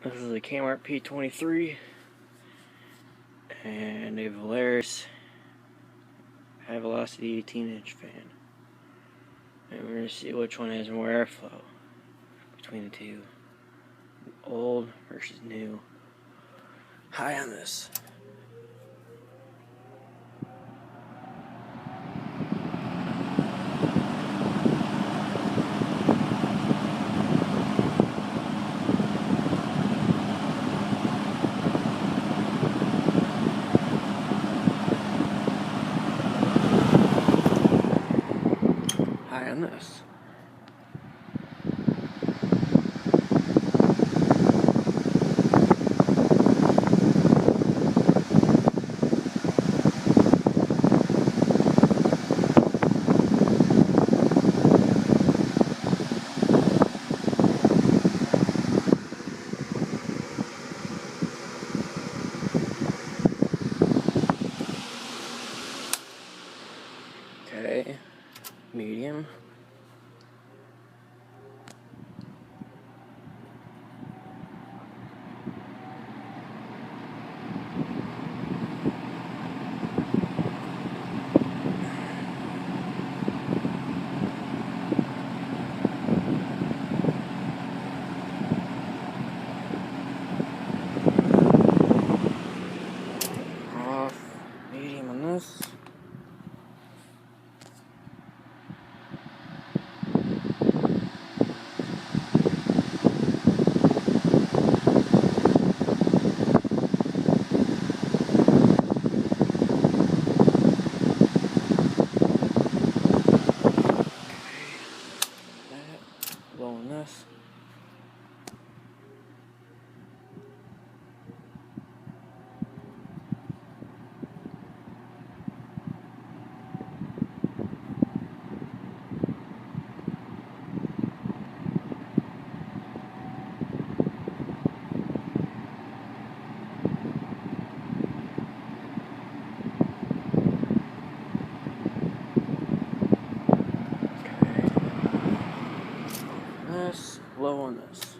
This is a Kmart P-23 and a Volaris high velocity 18-inch fan. And we're going to see which one has more airflow between the two. Old versus new. High on this. High on this. Okay, medium. Off, medium on this. Low on this. This, low on this.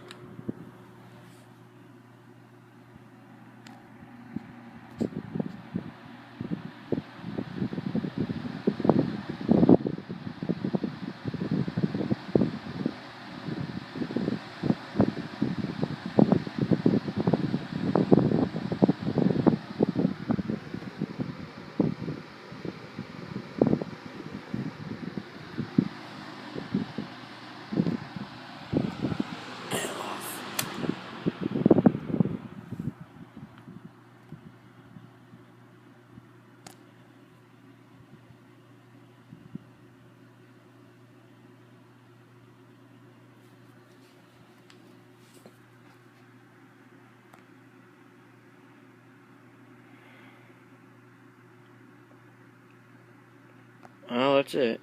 Oh, that's it.